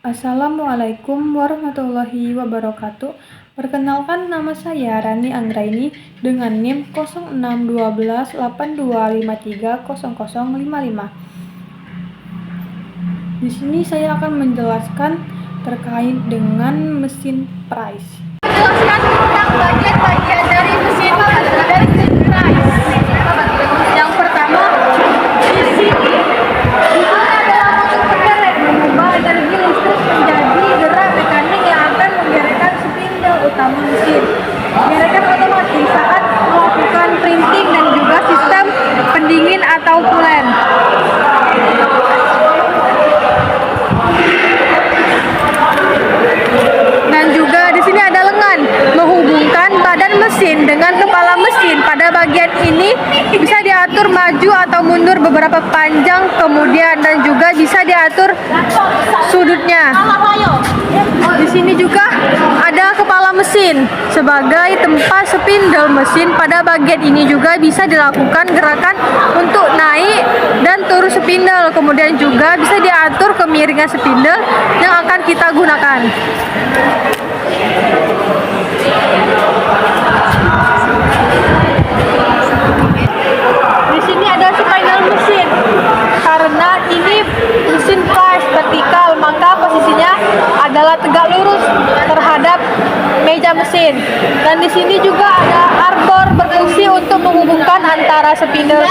Assalamualaikum warahmatullahi wabarakatuh. Perkenalkan, nama saya Rani Anggraini dengan NIM 061282530055. Di sini saya akan menjelaskan terkait dengan mesin Price. Jelaskan tentang bagian-bagian dari mesin Price. Yang pertama, di sini adalah motor penderek mengubah energi listrik menjadi gerak mekanik yang akan menggerakkan spindle utama mesin. Gerakan otomatis saat melakukan printing dan juga sistem pendingin atau coolant. Dan juga di sini ada lengan menghubungkan badan mesin dengan kepala mesin. Pada bagian ini bisa diatur maju atau mundur beberapa panjang, kemudian dan juga bisa diatur sudutnya. Di sini juga ada kepala mesin sebagai tempat spindle mesin. Pada bagian ini juga bisa dilakukan gerakan untuk naik dan turun spindle, kemudian juga bisa diatur kemiringan spindle yang akan kita gunakan. Di sini ada spindle mesin. Karena ini mesin Price vertikal, maka posisinya adalah tegak lurus terhadap meja mesin. Dan di sini juga ada arbor berfungsi untuk menghubungkan antara spindle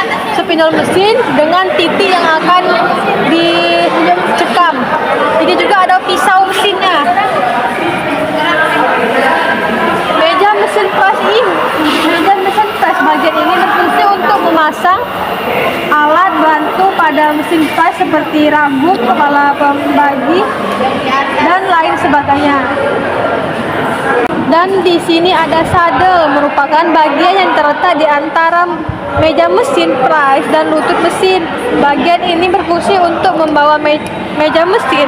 mesin dengan titik yang akan dicekam. Ini juga ada pisau mesinnya. Meja mesin Price bagian ini berfungsi untuk memasang alat bantu pada mesin Price seperti rambut, kepala pembagi, dan lain sebagainya. Dan di sini ada sadel, merupakan bagian yang terletak di antara meja mesin Price dan lutut mesin. Bagian ini berfungsi untuk membawa meja mesin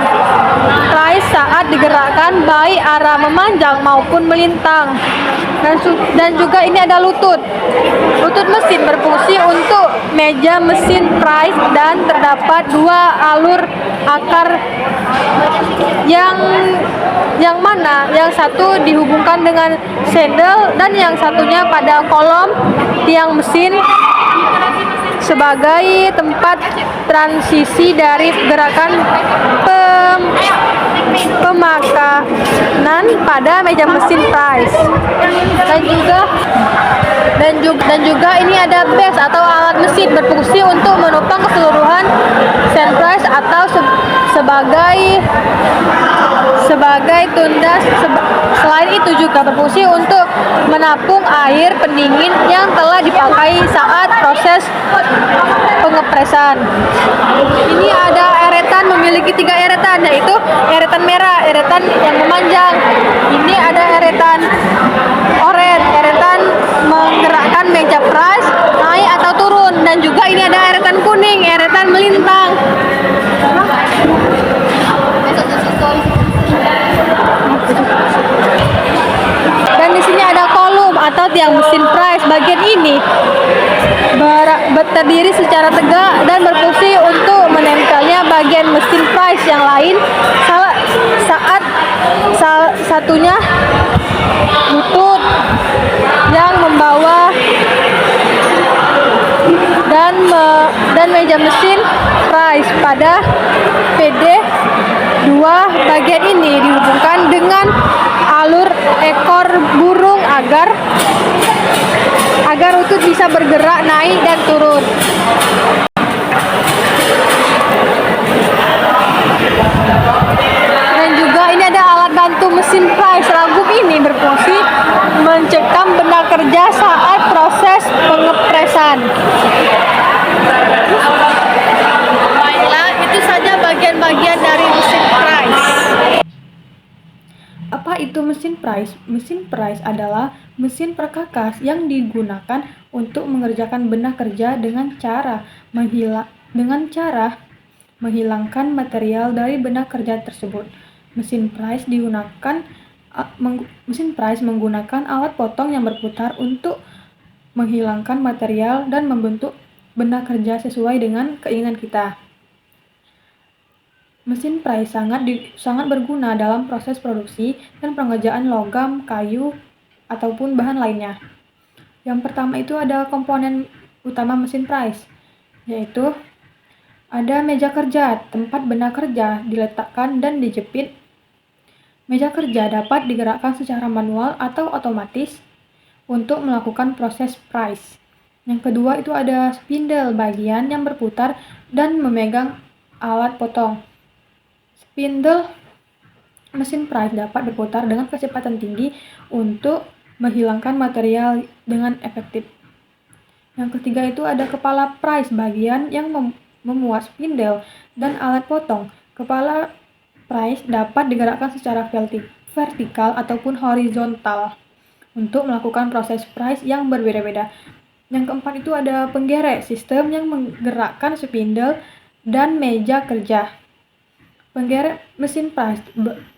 Price saat digerakkan baik arah memanjang maupun melintang. Dan juga ini ada lutut. Lutut mesin berfungsi untuk meja mesin Price dan terdapat dua alur akar yang mana yang satu dihubungkan dengan saddle dan yang satunya pada kolom tiang mesin sebagai tempat transisi dari gerakan pemakanan pada meja mesin Price. Dan juga ini ada base atau alat mesin berfungsi untuk menopang keseluruhan mesin Price atau sebagai tundas. Selain itu juga berfungsi untuk menampung air pendingin yang telah dipakai saat proses pengepresan. Ini ada eretan, memiliki 3 eretan, yaitu eretan merah, eretan yang memanjang. Ini ada eretan oranye, eretan menggerakkan meja Price naik atau turun, dan juga ini ada eretan kuning, eretan melintang. Dan di sini ada kolom atau tiang mesin Price. Bagian ini terdiri secara tegak dan berfungsi untuk menempelnya bagian mesin Price yang lain. Saat satunya lutut yang membawa dan meja mesin Price pada PD2. Bagian ini dihubungkan dengan alur ekor burung agar lutut bisa bergerak naik dan turun. Dan juga ini ada alat bantu mesin Price. Ragum ini berfungsi mencekam benda kerja saat proses pengepresan. Baiklah, itu saja bagian-bagian dari mesin Price. Apa itu mesin Price? Mesin Price adalah mesin perkakas yang digunakan untuk mengerjakan benah kerja dengan cara menghilangkan material dari benah kerja tersebut. Mesin Price menggunakan alat potong yang berputar untuk menghilangkan material dan membentuk benah kerja sesuai dengan keinginan kita. Mesin pries sangat berguna dalam proses produksi dan pengerjaan logam, kayu, ataupun bahan lainnya. Yang pertama itu ada komponen utama mesin pries, yaitu ada meja kerja, tempat benda kerja diletakkan dan dijepit. Meja kerja dapat digerakkan secara manual atau otomatis untuk melakukan proses pries. Yang kedua itu ada spindle, bagian yang berputar dan memegang alat potong. Spindle mesin pries dapat berputar dengan kecepatan tinggi untuk menghilangkan material dengan efektif. Yang ketiga itu ada kepala pries, bagian yang memuat spindle dan alat potong. Kepala pries dapat digerakkan secara vertikal ataupun horizontal untuk melakukan proses pries yang berbeda-beda. Yang keempat itu ada penggerek, sistem yang menggerakkan spindle dan meja kerja. Penggerek mesin pries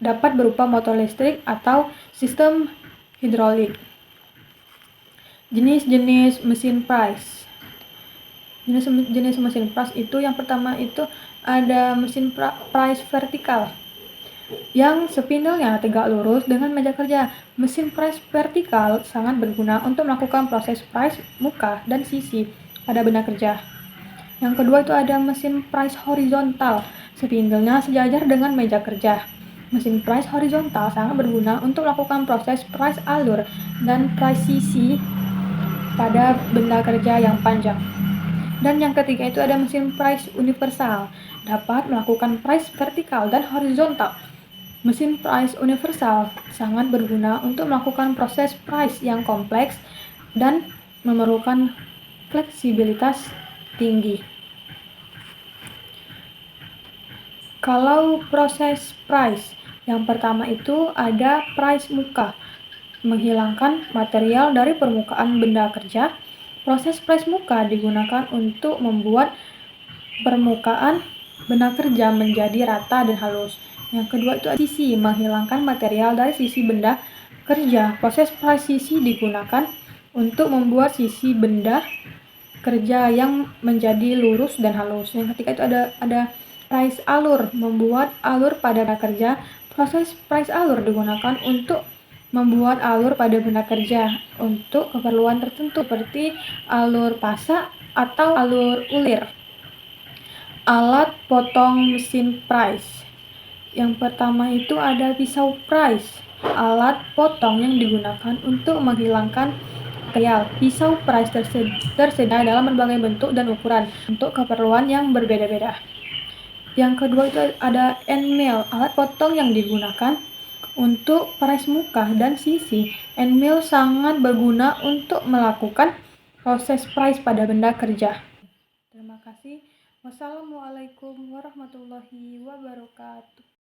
dapat berupa motor listrik atau sistem hidrolik. Jenis-jenis mesin pries. Jenis mesin pries itu yang pertama itu ada mesin pries vertikal yang spindle-nya tegak lurus dengan meja kerja. Mesin pries vertikal sangat berguna untuk melakukan proses pries muka dan sisi pada benda kerja. Yang kedua itu ada mesin pries horizontal, spindle-nya sejajar dengan meja kerja. Mesin pries horizontal sangat berguna untuk melakukan proses pries alur dan pries sisi pada benda kerja yang panjang. Dan yang ketiga itu ada mesin pries universal, dapat melakukan pries vertikal dan horizontal. Mesin pries universal sangat berguna untuk melakukan proses pries yang kompleks dan memerlukan fleksibilitas tinggi. Kalau proses pries, yang pertama itu ada pries muka, menghilangkan material dari permukaan benda kerja. Proses pries muka digunakan untuk membuat permukaan benda kerja menjadi rata dan halus. Yang kedua itu ada sisi, menghilangkan material dari sisi benda kerja. Proses pries sisi digunakan untuk membuat sisi benda kerja yang menjadi lurus dan halus. Yang ketiga itu ada pries alur, membuat alur pada benda kerja. Proses pries alur digunakan untuk membuat alur pada benda kerja untuk keperluan tertentu seperti alur pasak atau alur ulir. Alat potong mesin pries. Yang pertama itu ada pisau pries, alat potong yang digunakan untuk menghilangkan material. Pisau pries tersedia dalam berbagai bentuk dan ukuran untuk keperluan yang berbeda-beda. Yang kedua itu ada end mill, alat potong yang digunakan untuk pries muka dan sisi. End mill sangat berguna untuk melakukan proses pries pada benda kerja. Terima kasih. Wassalamualaikum warahmatullahi wabarakatuh.